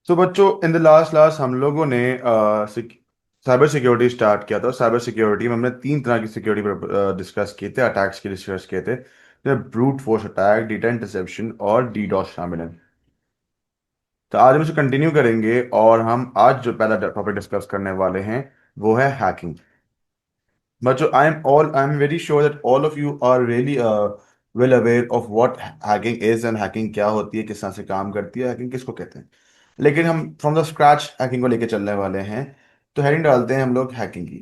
सो बच्चों, in the last class हम लोगों ने साइबर सिक्योरिटी स्टार्ट किया था। साइबर सिक्योरिटी में हमने तीन तरह की सिक्योरिटी पर डिस्कस किए थे, अटैक्स की डिस्कस किए थे। Brute force attack, data interception और डीडोस शामिल हैं। तो आज हम इसे कंटिन्यू करेंगे और हम आज जो पहला टॉपिक डिस्कस करने वाले हैं वो है हैकिंग। बच्चों, I am very sure that all of you are really well aware of what hacking is and hacking क्या होती है, किस तरह से काम करती है, हैकिंग किसको कहते हैं। लेकिन हम फ्रॉम द स्क्रैच हैकिंग को लेके चलने वाले हैं। तो हेडिंग डालते हैं हम लोग हैकिंग की।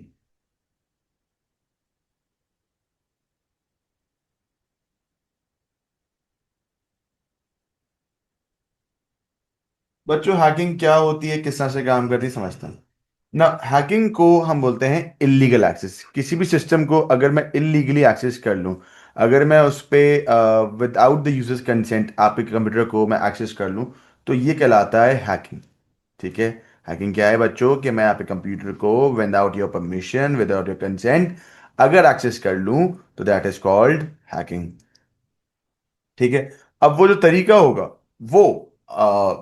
बच्चों, हैकिंग क्या होती है, किस तरह से काम करती है, समझते हैं ना। हैकिंग को हम बोलते हैं इलीगल एक्सेस। किसी भी सिस्टम को अगर मैं इलीगली एक्सेस कर लूं, अगर मैं उस पे विदाउट द यूजर्स कंसेंट आपके कंप्यूटर को मैं एक्सेस कर लूं, तो ये कहलाता है हैकिंग। ठीक है। हैकिंग क्या है बच्चों, कि मैं आपके कंप्यूटर को without your permission, without your consent अगर एक्सेस कर लूं, तो दैट इज कॉल्ड हैकिंग। ठीक है। अब वो जो तरीका होगा वो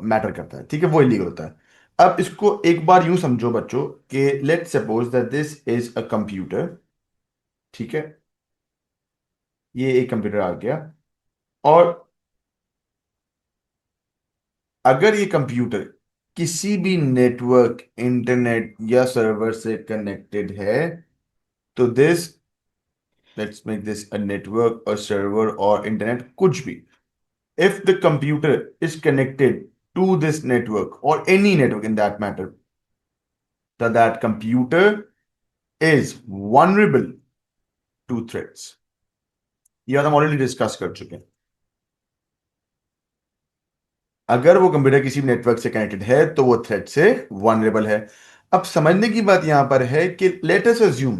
मैटर करता है, ठीक है, वो इलीगल होता है। अब इसको एक बार यूं समझो बच्चों कि let's suppose that this is a computer. ठीक है। ये एक कंप्यूटर आ गया। और अगर ये कंप्यूटर किसी भी नेटवर्क, इंटरनेट या सर्वर से कनेक्टेड है, तो this, let's make this a network और सर्वर और इंटरनेट, कुछ भी। If the computer is connected to this network or any network in that matter, that computer is vulnerable to threats. ये बात हम ऑलरेडी डिस्कस कर चुके हैं। अगर वो कंप्यूटर किसी भी नेटवर्क से कनेक्टेड है तो वो थ्रेट से वनरेबल है। अब समझने की बात यहां पर है कि लेट अस अज्यूम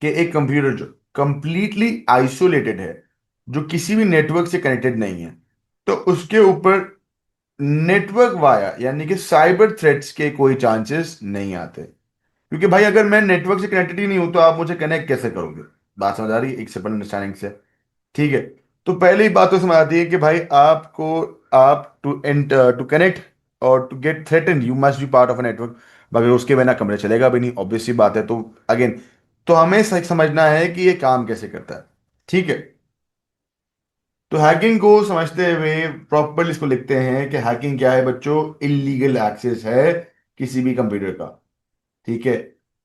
कि एक कंप्यूटर जो कंप्लीटली आइसोलेटेड है, जो किसी भी नेटवर्क से कनेक्टेड नहीं है, तो उसके ऊपर नेटवर्क वाया यानी कि साइबर थ्रेट्स के कोई चांसेस नहीं आते। क्योंकि भाई अगर मैं नेटवर्क से कनेक्टेड ही नहीं हूं तो आप मुझे कनेक्ट कैसे करोगे। बात समझ आ रही है एक सिंपल अंडरस्टैंडिंग से। ठीक है। तो पहली बात तो समझ आती है कि भाई आपको, आप टू कनेक्ट और to get threaten you must be part of a network. मगर उसके बिना कमरे चलेगा भी नहीं, ऑब्वियस सी बात है। तो अगेन, तो हमें समझना है कि ये काम कैसे करता है। ठीक है। तो हैकिंग को समझते हुए प्रॉपरली इसको लिखते हैं कि हैकिंग क्या है बच्चों, इलीगल एक्सेस है किसी भी कंप्यूटर का। ठीक है।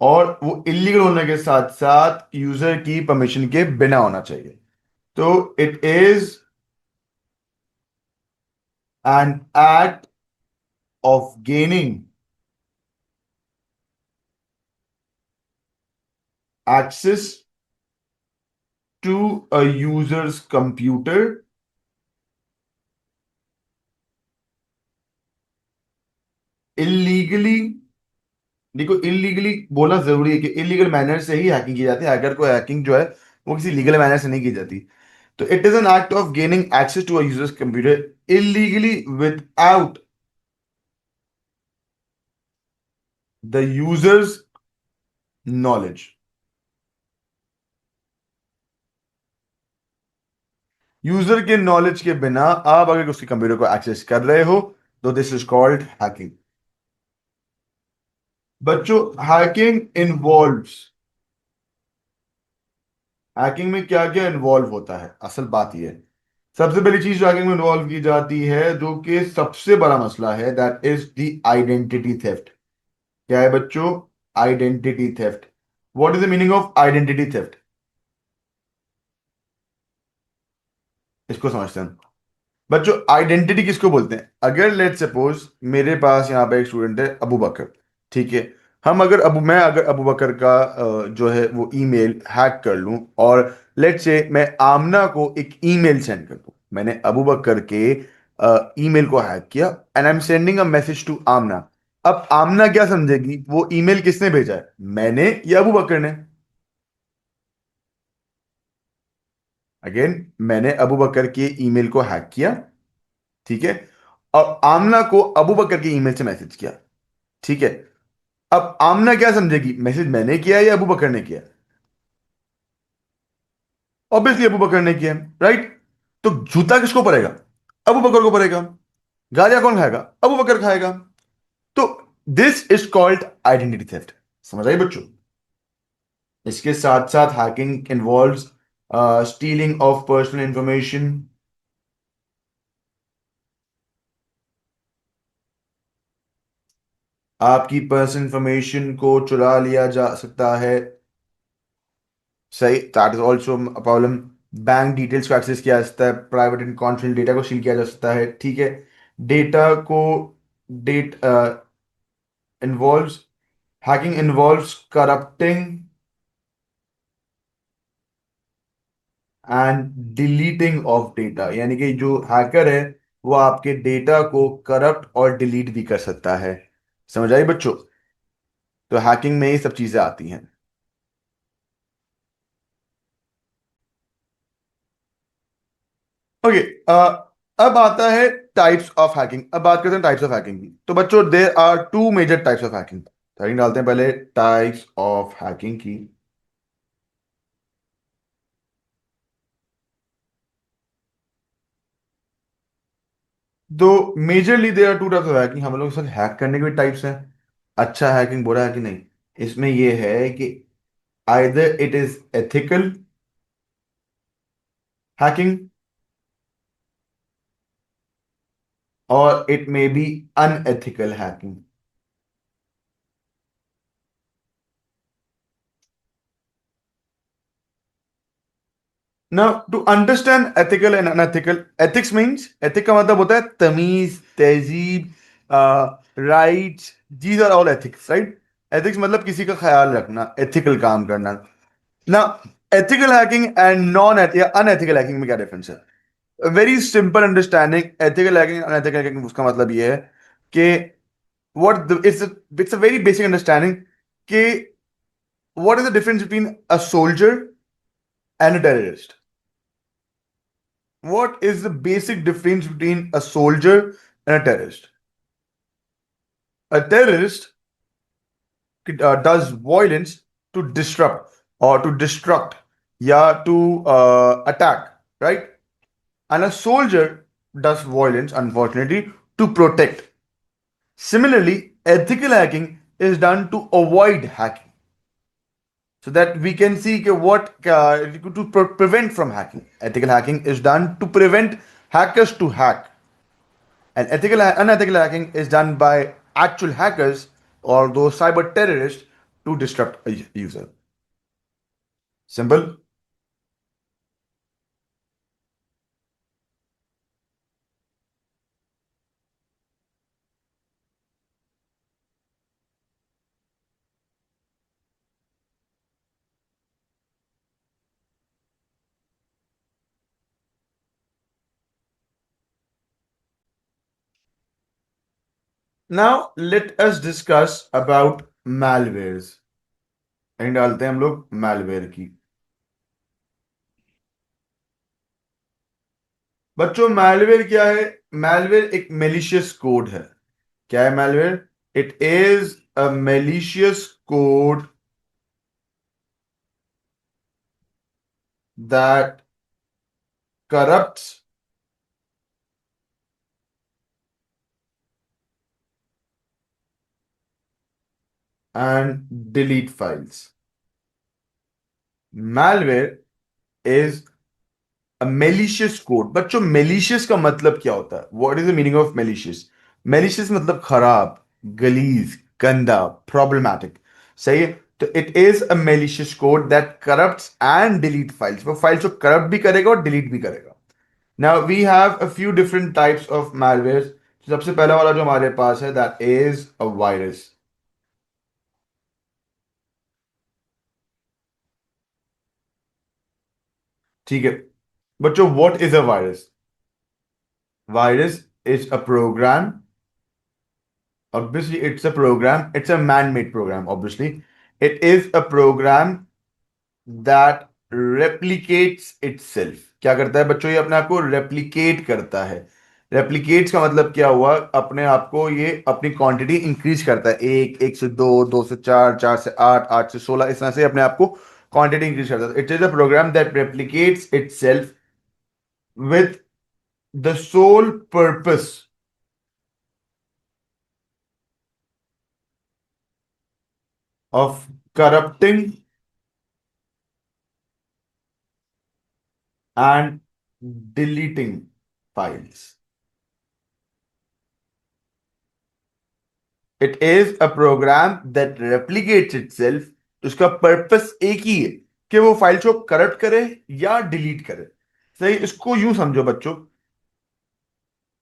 और वो इलीगल होने के साथ साथ यूजर की परमिशन के बिना होना चाहिए। तो it is an act of gaining access to a user's computer illegally. देखो, इलीगली बोलना जरूरी है कि इलीगल मैनर से ही हैकिंग की जाती है। अगर कोई हैकिंग जो है वो किसी लीगल मैनर से नहीं की जाती। तो it is an act of gaining access to a user's computer illegally without the user's knowledge। User के नॉलेज के बिना आप अगर उसके कंप्यूटर को एक्सेस कर रहे हो, तो दिस इज कॉल्ड हैकिंग। बच्चों, हैकिंग इन्वॉल्व्स, हैकिंग में क्या क्या इन्वॉल्व होता है, असल बात यह है। सबसे पहली चीज जो हैकिंग में इन्वॉल्व की जाती है, जो कि सबसे बड़ा मसला है, that is the identity theft. क्या है बच्चों? Identity theft. What is the meaning of identity theft? इसको समझते हैं बच्चों। आइडेंटिटी किसको बोलते हैं? अगर लेट सपोज मेरे पास यहाँ पे एक स्टूडेंट है अबू बकर। ठीक है। मैं अगर अबू बकर का जो है वो ईमेल हैक कर लूं, और लेट से मैं आमना को एक ईमेल सेंड कर दूं। मैंने अबू बकर के ईमेल को हैक किया and I am sending a message to Amna. अब आमना क्या समझेगी, वो ईमेल किसने भेजा है, मैंने या अबू बकर ने? अगेन, मैंने अबू बकर के ईमेल को हैक किया। ठीक है। और आमना को अबू बकर के ईमेल से मैसेज किया। ठीक है। अब आमना क्या समझेगी, मैसेज मैंने किया है या अबू बकर ने किया? ऑब्वियसली अबू बकर ने किया, राइट। तो जूता किसको पड़ेगा? अबू बकर को पड़ेगा। गालियां कौन खाएगा? अबू बकर खाएगा। तो this is called identity theft. समझ आई बच्चों? इसके साथ साथ hacking involves stealing of personal information. आपकी पर्सनल इंफॉर्मेशन को चुरा लिया जा सकता है। सही, that is also a problem. Bank details को एक्सेस किया जा सकता है, प्राइवेट एंड कॉन्फिडेंशियल डेटा को सील किया जा सकता है। ठीक है। डेटा को date involves hacking involves corrupting and deleting of data, यानी कि जो हैकर है वो आपके डेटा को करप्ट और डिलीट भी कर सकता है। समझ आई बच्चों? तो हैकिंग में ये सब चीजें आती हैं। ओके। अब आता है टाइप्स ऑफ हैकिंग। अब बात करते हैं टाइप्स ऑफ हैकिंग की। तो बच्चों there are two major types of hacking. Heading डालते हैं पहले टाइप्स ऑफ हैकिंग की। तो majorly there are two types of hacking. हम लोग सर हैक करने के भी टाइप्स हैं। अच्छा हैकिंग, बुरा है कि नहीं। इसमें यह है कि either it is ethical hacking और it may be unethical hacking. Now, to understand ethical and unethical, ethics means ethic का मतलब होता है तमीज, तहजीब, rights. These are all ethics, right? Ethics मतलब किसी का ख्याल रखना, एथिकल काम करना ना। एथिकल हैकिंग एंड नॉन या अनएथिकल हैकिंग में क्या डिफरेंस है? Very simple understanding ethical hacking unethical hacking, उसका मतलब ये है कि what it's a very basic understanding कि what is the difference between a soldier and a terrorist. What is the basic difference between a soldier and a terrorist? A terrorist does violence to disrupt or to destruct, yeah, to attack, right? And a soldier does violence, unfortunately, to protect. Similarly, ethical hacking is done to avoid hacking, so that we can see what to prevent from hacking. Ethical hacking is done to prevent hackers to hack. And unethical hacking is done by actual hackers or those cyber terrorists to disrupt a user. Simple. Now let us discuss about malwares. And डालते हैं हम लोग malware की। बच्चों malware क्या है? malware एक malicious code है। क्या है malware? It is a malicious code that corrupts and delete files. Malware is malicious code. बच्चों मेलिशियस का मतलब क्या होता है? What is the meaning of malicious? Malicious मतलब खराब, गलीज, गंदा, प्रॉब्लमैटिक। सही है। तो it is a malicious code that corrupts and delete files. वो फाइल्स को करप्ट भी करेगा और डिलीट भी करेगा। Now we have a few different types of malware. सबसे पहला वाला जो हमारे पास है दैट इज अ वायरस। ठीक है बच्चों, what is a virus? Virus is a program. Obviously, it's a program. It's a man-made program, obviously. It is a program that replicates itself. क्या करता है बच्चों? ये अपने आप को रेप्लिकेट करता है। रेप्लिकेट्स का मतलब क्या हुआ? अपने आप को ये अपनी क्वांटिटी इंक्रीज करता है। एक, एक से दो, दो से चार, चार से आठ, आठ से सोलह, इस तरह से अपने आप को क्वांटिटी इंक्रीज करता है। It is a program that replicates itself with the sole purpose of corrupting and deleting files. It is a program that replicates itself. उसका पर्पस एक ही है कि वो फाइल्स को करप्ट करे या डिलीट करे। सही, इसको यूं समझो बच्चों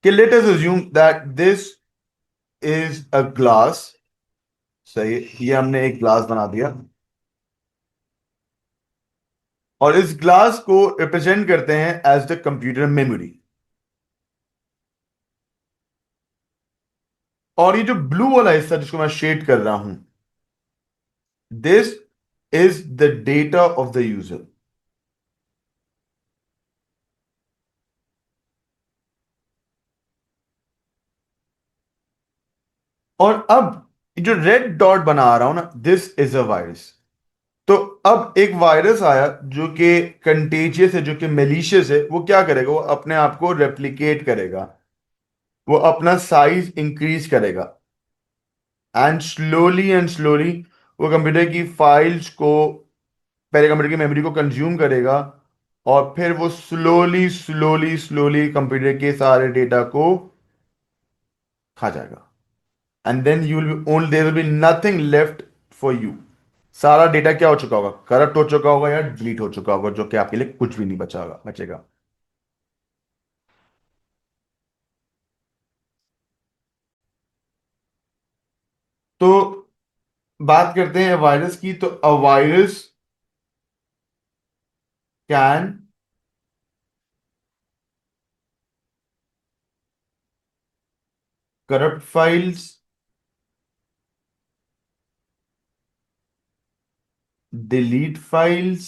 कि let us assume that this is a glass. सही, ये हमने एक ग्लास बना दिया और इस ग्लास को रिप्रेजेंट करते हैं एज द कंप्यूटर मेमोरी। और ये जो ब्लू वाला हिस्सा जिसको मैं शेड कर रहा हूं, this is the data of the user. और अब जो रेड डॉट बना रहा हूं ना, दिस इज अ वायरस। तो अब एक वायरस आया जो कि कंटेजियस है, जो कि मेलिशियस है। वो क्या करेगा? वो अपने आप को रेप्लिकेट करेगा, वो अपना साइज इंक्रीज करेगा एंड स्लोली वो कंप्यूटर की फाइल्स को, पहले कंप्यूटर की मेमोरी को कंज्यूम करेगा और फिर वो स्लोली कंप्यूटर के सारे डेटा को खा जाएगा। And then you will be only, there will be nothing left for you. सारा डेटा क्या हो चुका होगा? करप्ट हो चुका होगा या डिलीट हो चुका होगा, जो कि आपके लिए कुछ भी नहीं बचेगा। तो बात करते हैं वायरस की। तो a virus can corrupt files, delete files,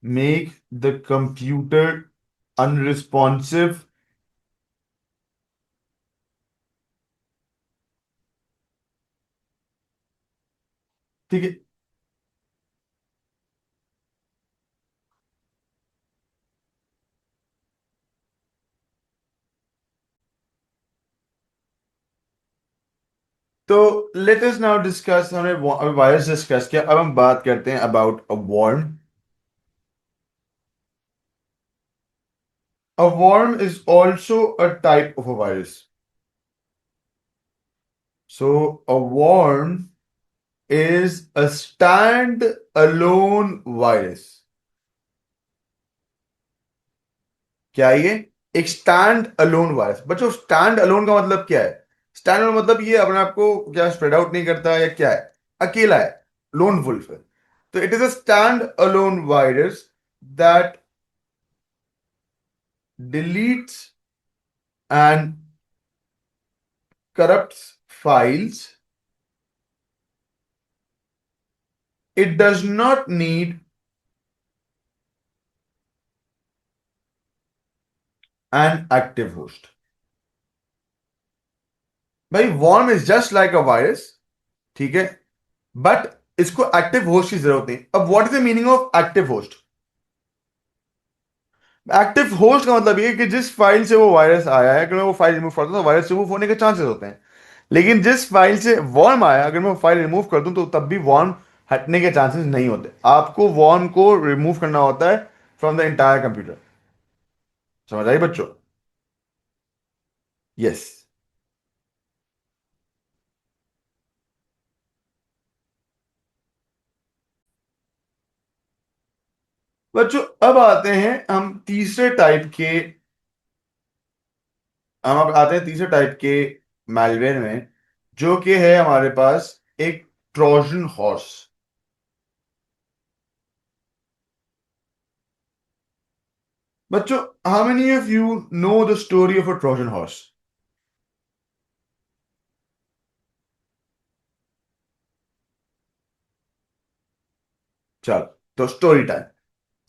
make the computer unresponsive। ठीक है। तो लेट अस नाउ डिस्कस, हमने वायरस डिस्कस किया, अब हम बात करते हैं about a worm. A worm is also a type of a virus. So a worm is a stand alone virus. क्या है ये? एक स्टैंड अलोन वायरस। बच्चों, स्टैंड अलोन का मतलब क्या है? स्टैंड अलोन मतलब ये अपने आप को क्या स्प्रेड आउट नहीं करता है या क्या है? अकेला है, लोन वुल्फ है। तो it is a stand alone virus that deletes and corrupts files. It does not need an active host। भाई, worm is just like a virus, ठीक है, बट इसको एक्टिव होस्ट की जरूरत नहीं। अब what is the meaning of active host? Active host का मतलब ये है कि जिस फाइल से वो वायरस आया है, अगर मैं वो फाइल रिमूव करता हूं तो वायरस रिमूव होने के चांसेस होते हैं। लेकिन जिस फाइल से वॉर्म आया, अगर मैं वो फाइल रिमूव कर दूं तो तब भी वॉर्म हटने के चांसेस नहीं होते। आपको वॉर्म को रिमूव करना होता है फ्रॉम द इंटायर कंप्यूटर। समझ आई बच्चों? यस। बच्चों, अब आते हैं हम तीसरे टाइप के, हम अब आते हैं तीसरे टाइप के मैलवेयर में, जो कि है हमारे पास एक ट्रोजन हॉर्स। बच्चों, how many of you know the story of a Trojan horse? चलो, तो स्टोरी टाइम।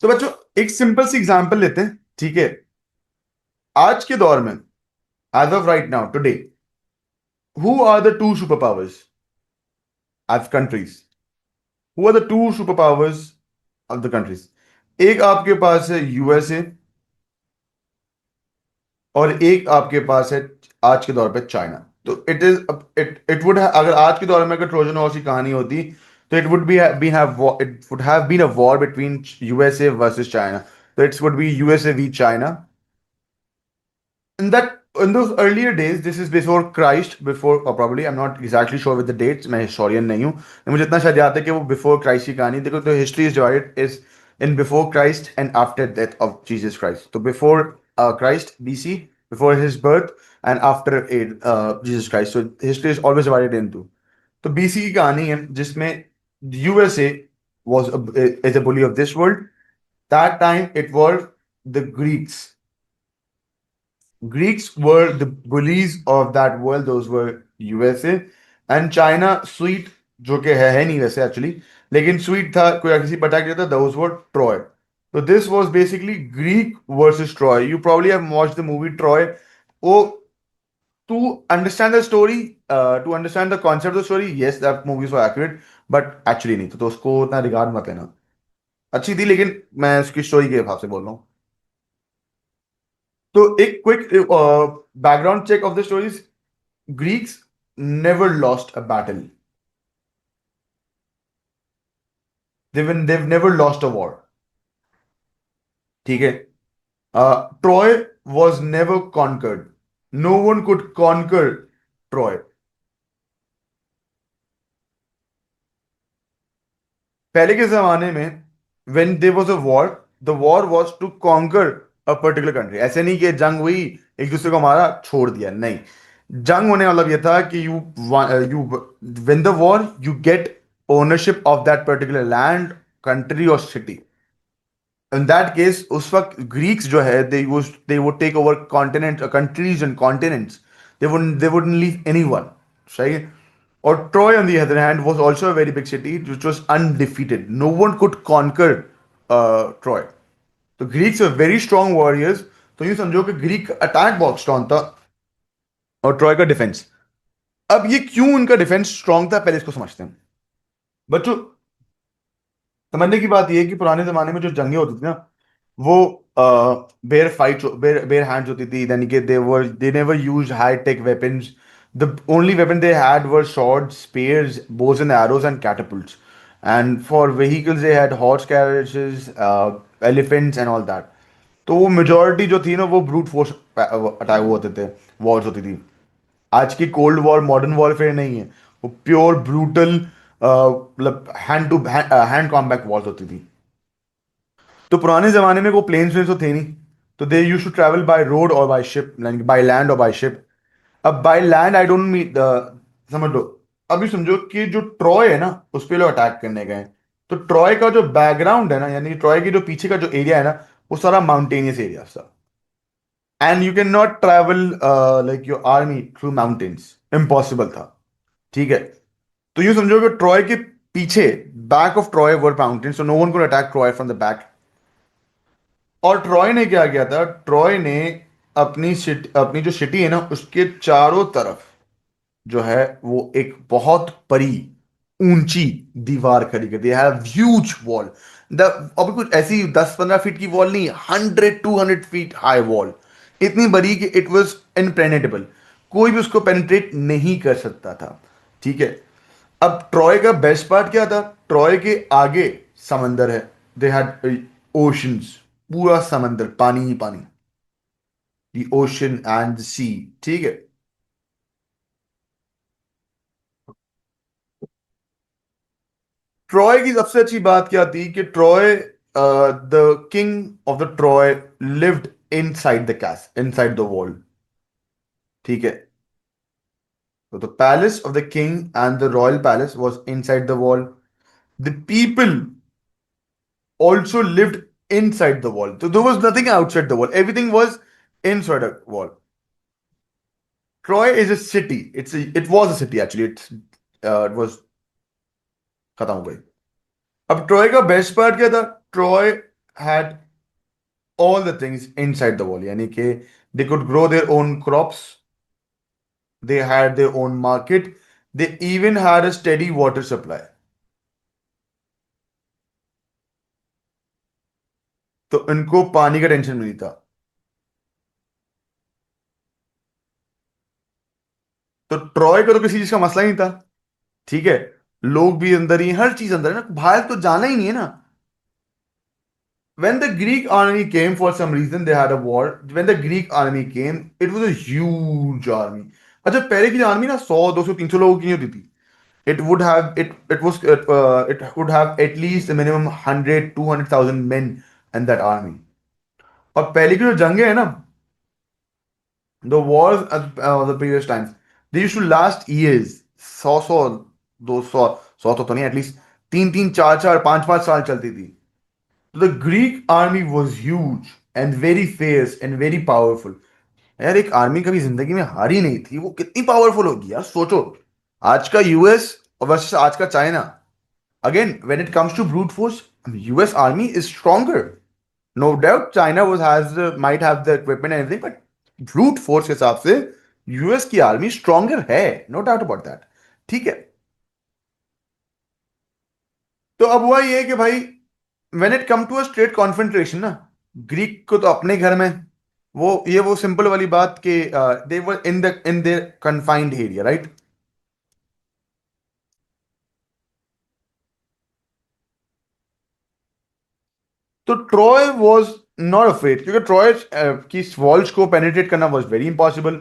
तो बच्चों, एक सिंपल सी एग्जांपल लेते हैं, ठीक है। आज के दौर में, as of right now today, who are the two super powers as countries? Who are the two super powers of the countries? एक आपके पास है यूएसए, और एक आपके पास है आज के दौर पे चाइना। तो इट इज इट वुड, अगर आज के दौर में अगर ट्रोजन हॉर्स की कहानी होती तो it would it would have been a war between USA versus China. तो it's would be USA v China. In that, in those earlier days, this is before Christ, before, or probably I'm not exactly sure with the dates, मैं historian नहीं हूँ, लेकिन मुझे इतना शायद याद है कि वो before Christ की कहानी। देखो, तो history is divided is in before Christ and after death of Jesus Christ. तो before Christ BC, before his birth, and after Jesus Christ. So history is always divided into, तो BC की कहानी है जिसमें USA is a bully of this world. That time it was the Greeks. Greeks were the bullies of that world. Those were USA and China. Sweet, जो कि है नहीं वैसे एक्चुअली, लेकिन स्वीट था, कोई किसी पर अटैक किया था, those were Troy. So this was basically Greek versus Troy. You probably have watched the movie Troy. वो, to understand the story, to understand the concept of the story, yes, that movies were accurate, but actually नहीं, तो उसको उतना regard मत लेना। अच्छी थी लेकिन मैं उसकी स्टोरी के हिसाब से बोल रहा हूँ। तो एक quick background check of the stories. Greeks never lost a battle. They've never lost a war. ठीक है। Troy was never conquered. No one could conquer Troy. पहले के जमाने में when there was a war, the war was to conquer a particular country. ऐसे नहीं कि जंग हुई, एक दूसरे को मारा छोड़ दिया, नहीं। जंग होने वाला ये था कि you win the war, you get ownership of that particular land, country or city. In that case, उस वक्त ग्रीक्स जो है, they would take over continent, countries and continents. They wouldn't leave anyone. सही है। और Troy on the other hand was also a very big city which was undefeated. No one could conquer Troy. तो Greeks were very strong warriors। तो यूं समझो कि Greek attack बहुत strong था और ट्रॉय का डिफेंस। अब ये क्यों उनका डिफेंस स्ट्रांग था, पहले इसको समझते हैं बच्चों। समझने की बात यह है कि पुराने जमाने में जो जंगें होती थी ना, वो बेयर फाइट, बेयर हैंड्स होती थी, यानी कि they never used high tech weapons. The only weapon they had were swords, spears, bows and arrows and catapults. And for vehicles they had horse carriages, elephants and all that. तो वो majority जो थी ना, वो brute force attack होते थे, Wars होती थी। आज की कोल्ड वॉर, मॉडर्न वॉरफेयर नहीं है, वो प्योर ब्रूटल, मतलब hand to hand combat wars होती थी। तो पुराने जमाने में वो प्लेन्स वेन्स तो थे नहीं, तो they use to travel by road और बाय शिप, बाय लैंड और बाय शिप। अब by land I don't mean, समझ लो, अभी समझो कि जो ट्रॉय है ना, उस पे लोग अटैक करने गए। तो ट्रॉय का जो बैकग्राउंड है ना, यानी ट्रॉय के जो पीछे का जो एरिया है ना, वो सारा माउंटेनियस एरिया था। And you can not travel like your army through mountains, impossible था। ठीक है। तो यूं समझो कि ट्रॉय के पीछे, back of Troy were mountains, so no one could attack Troy from the back. और ट्रॉय ने क्या किया था, ट्रॉय ने अपनी जो सिटी है ना, उसके चारों तरफ जो है वो एक बहुत बड़ी ऊंची दीवार खड़ी कर दी है, ह्यूज वॉल। द अब कुछ ऐसी 10-15 फीट की वॉल नहीं, 100-200 फीट हाई वॉल। इतनी बड़ी कि इट वॉज इनपेनेट्रेबल, कोई भी उसको पेनिट्रेट नहीं कर सकता था। ठीक है। अब ट्रॉय का बेस्ट पार्ट क्या था, ट्रॉय के आगे समंदर है। दे हैड ओशंस, पूरा समंदर, पानी ही पानी, द ओशन एंड द सी। ठीक है। ट्रॉय की सबसे अच्छी बात क्या थी कि Troy, the king of the Troy lived inside the case, inside the wall. ठीक है। तो the palace of the king and the royal palace was inside the wall. The people also lived inside the wall. So there was nothing outside the wall. Everything was inside a wall. Troy is a city. It was a city actually. It was खत्म हो गई। अब Troy का best part क्या था, Troy had all the things inside the wall, यानी कि they could grow their own crops, they had their own market, they even had a steady water supply। तो इनको पानी का टेंशन नहीं था। तो ट्रॉय का तो किसी चीज का मसला ही नहीं था, ठीक है। लोग भी अंदर ही, हर चीज अंदर है ना, बाहर तो जाना ही नहीं है ना। When the Greek army came, for some reason they had a war. When the Greek army came, it was a huge army. अच्छा, पहले की आर्मी ना 100 200 300 लोगों की नहीं होती थी। It would have at least a minimum 100 200,000 men in that army. और पहले की जो जंगे हैं ना, the wars of the previous times, they used to last years. 100 200 100 तो नहीं, एटलीस्ट 3 3 4 4 5 5 साल चलती थी। The Greek army was huge and very fierce and very powerful. यार एक आर्मी कभी जिंदगी में हारी नहीं थी, वो कितनी पावरफुल होगी यार, सोचो। आज का यूएस वर्सेस आज का China. Again when it comes to brute force, US army is stronger. No doubt China was has might have the equipment and everything, but brute force के हिसाब से यूएस की आर्मी स्ट्रॉन्गर है, no doubt about that. ठीक है। तो अब हुआ ये कि भाई, when it come to a straight confrontation ना, ग्रीक को तो अपने घर में, वो सिंपल वाली बात कि they were in their confined area, right. तो ट्रॉय वाज नॉट अफ्रेड, क्योंकि ट्रॉय की वॉल्स को पेनिट्रेट करना वाज वेरी इंपॉसिबल।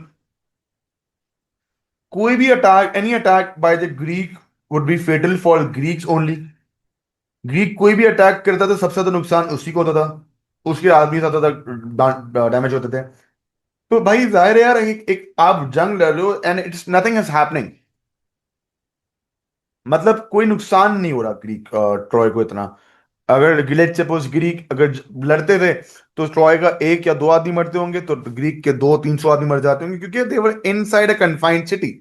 कोई भी attack, any attack by the Greek would be fatal for Greeks only. Greek कोई भी अटैक करता था, सबसे ज्यादा नुकसान उसी को होता था, उसके आदमी सबसे ज्यादा डैमेज होते थे। तो भाई जाहिर है यार, एक आप जंग लड़ रहे हो and it's nothing is happening, मतलब कोई नुकसान नहीं हो रहा ग्रीक ट्रॉय को इतना। अगर लेट्स सपोज ग्रीक अगर लड़ते थे, तो ट्रॉय का एक या दो आदमी मरते होंगे, तो ग्रीक के 200 300 आदमी मर जाते होंगे, क्योंकि दे वर इनसाइड अ कन्फाइंड सिटी।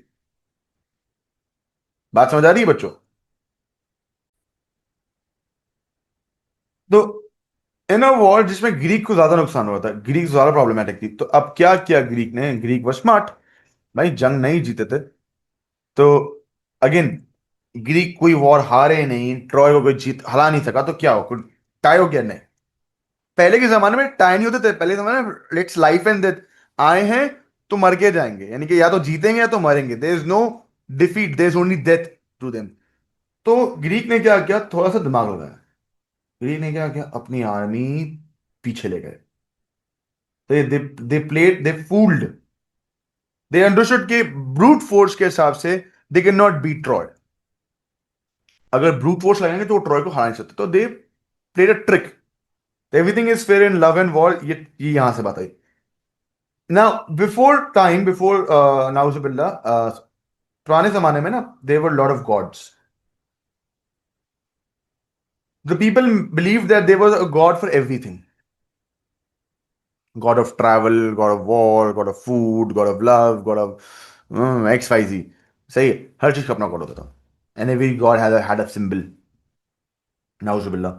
बात समझ आ रही है बच्चों? तो इन अ वॉर जिसमें ग्रीक को ज्यादा नुकसान हुआ था, ग्रीक ज्यादा प्रॉब्लमेटिक थी, तो अब क्या किया ग्रीक ने? ग्रीक व स्मार्ट, भाई जंग नहीं जीते थे, तो अगेन ग्रीक कोई वॉर हारे नहीं, ट्रॉय को कोई जीत हरा नहीं सका, तो क्या हो, कोई टाई हो गया? नहीं। पहले के जमाने में टाई नहीं होते थे, पहले के जमाने में लेट्स लाइफ एंड डेथ, आए हैं तो मर के जाएंगे, यानी कि या तो जीतेंगे या तो मरेंगे, there is no defeat, there is only death to them. तो ग्रीक ने क्या किया, थोड़ा सा दिमाग लगाया। ग्रीक ने क्या किया, अपनी आर्मी पीछे ले गए। तो they played, they fooled, they understood के ब्रूट फोर्स के हिसाब से they can not beat Troy. अगर ब्रूट फोर्स लगाएंगे तो वो ट्रॉय को हरा नहीं सकते, तो they played a trick. Everything is fair in love and war, ये यहां से बात आई। नाउ बिफोर टाइम, बिफोर नाउजुबिल्ला, पुराने जमाने में ना, there were lot of gods. The people believe that there was a God for everything. God of travel, god of war, god of food, god of love, god of X Y Z. सही है, हर चीज का अपना god होता था, and every god had a symbol. नाउजुबिल्ला।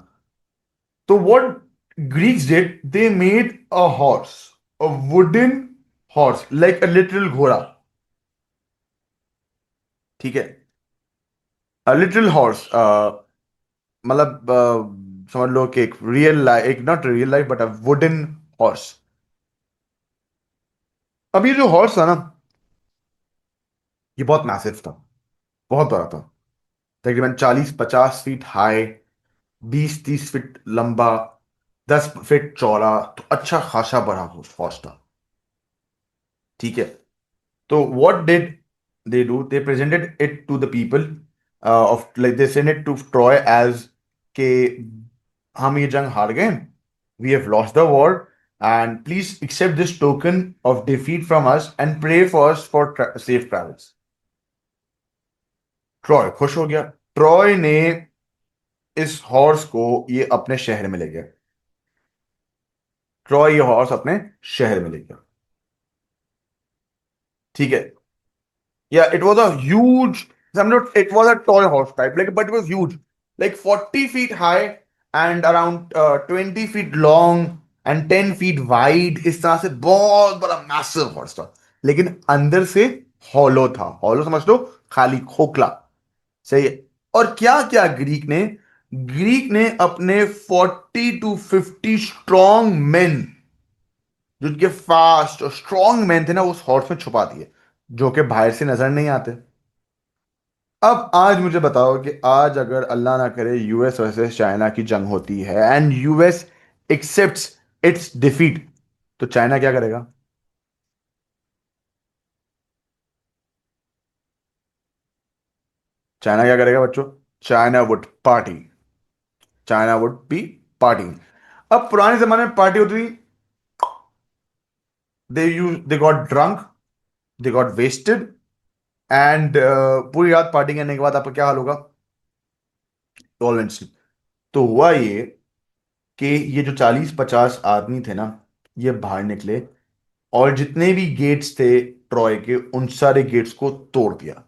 तो what Greeks did, they made a horse, a wooden horse, like a little घोड़ा। ठीक है, अ लिटिल हॉर्स, मतलब समझ लो कि एक रियल लाइफ, एक not real life but a wooden horse. अब ये जो हॉर्स था ना, ये बहुत मैसिव था, बहुत बड़ा था। तकरीबन 40 50 फीट हाई, 20 30 फीट लंबा, 10 फीट चौड़ा, तो अच्छा खासा बड़ा हॉर्स था। ठीक है। तो what did they do, they presented it to the people of, like they send it to Troy as के हम ये जंग हार गए, we have lost the war, and please accept this token of defeat from us and pray for us for safe travels. Troy खुश हो गया। Troy ने इस हॉर्स को ये अपने शहर में ले गया। ट्रॉय ये हॉर्स अपने शहर में ले गया। ठीक है। Yeah, it was a huge, I'm not, it was a toy horse type, like, but it was huge, like 40 feet high and around 20 feet long and 10 feet wide, इस तरह से बहुत बड़ा मैसिव हॉर्स था। लेकिन अंदर से हॉलो था, हॉलो समझ लो, खाली खोखला। सही है। और क्या क्या ग्रीक ने अपने 40 to 50 स्ट्रॉन्ग मैन, जो उनके फास्ट और स्ट्रॉन्ग मैन थे ना, उस हॉर्स में छुपा दिए। जो कि बाहर से नजर नहीं आते। अब आज मुझे बताओ कि आज अगर अल्लाह ना करे यूएस वर्सेस चाइना की जंग होती है and US accepts its defeat, तो चाइना क्या करेगा? चाइना क्या करेगा बच्चों? China would party. China would be party. अब पुराने जमाने में पार्टी होती थी। They got drunk, they got wasted, and पूरी रात पार्टी करने के बाद आपका क्या हाल होगा? टॉलरेंस। तो हुआ ये कि ये जो 40-50 आदमी थे ना, ये बाहर निकले और जितने भी गेट्स थे ट्रॉय के, उन सारे गेट्स को तोड़ दिया।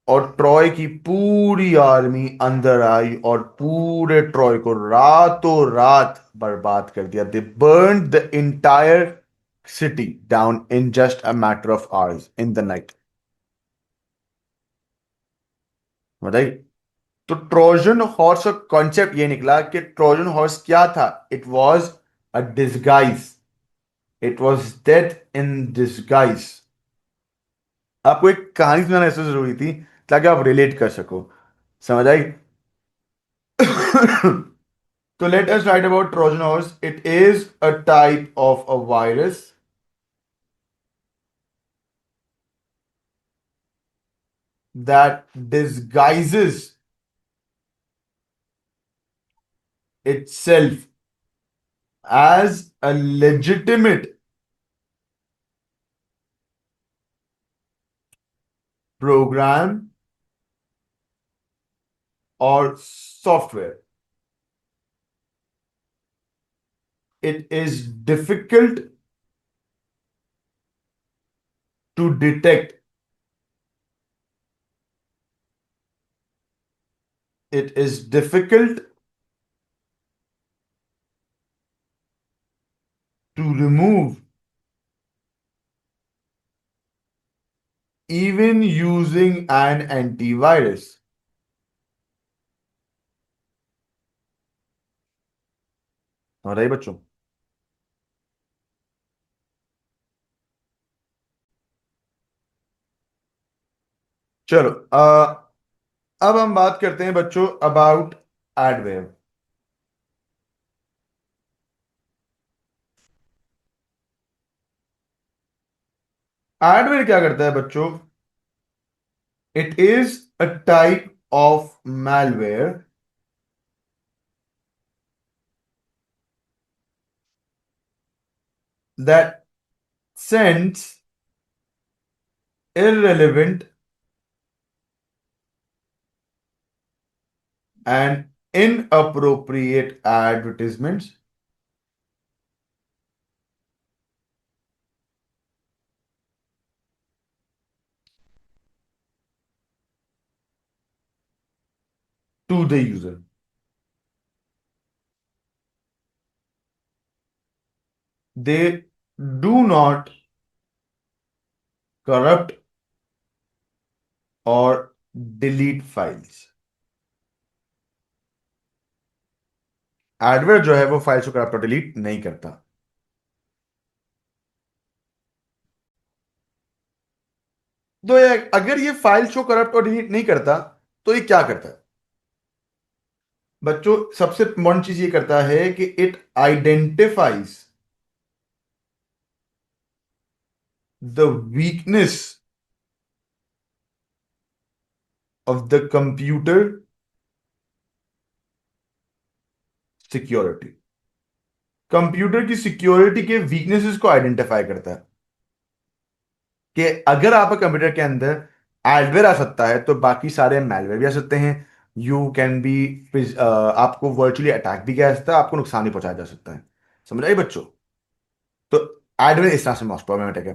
और ट्रॉय की पूरी आर्मी अंदर आई और पूरे ट्रॉय को रातों रात बर्बाद कर दिया। दे burn the entire city down in just a matter of hours in the night. बताइए। तो ट्रोजन हॉर्स का कॉन्सेप्ट ये निकला कि ट्रोजन हॉर्स क्या था? It was a disguise. It was death in disguise. आपको एक कहानी सुनाना इसलिए जरूरी थी ताकि आप रिलेट कर सको। समझ आई? तो let us write about Trojan horse. It is a type of a virus that disguises itself as a legitimate program or software. It is difficult to detect. It is difficult to remove even using an antivirus. समझ आई बच्चों? चलो, अब हम बात करते हैं बच्चों अबाउट एडवेयर। एडवेयर क्या करता है बच्चों? It is a type of malware that sends irrelevant and inappropriate advertisements to the user. They do not corrupt or delete files. Adware जो है वो फाइल्स को करप्ट और डिलीट नहीं करता। तो ये अगर ये फाइल्स को करप्ट और डिलीट नहीं करता तो ये क्या करता है? बच्चों सबसे इंपॉर्टेंट चीज ये करता है कि it identifies the weakness of the computer security. Computer की सिक्योरिटी के वीकनेसेस को आइडेंटिफाई करता है कि अगर आपके कंप्यूटर के अंदर एडवेयर आ सकता है तो बाकी सारे मैलवेयर भी आ सकते हैं। यू कैन बी, आपको वर्चुअली अटैक भी किया जा सकता है, आपको नुकसान भी पहुंचाया जा सकता है। समझ आई बच्चों? तो एडवेयर इस तरह से मोस्ट प्रॉब्लमेटिक है।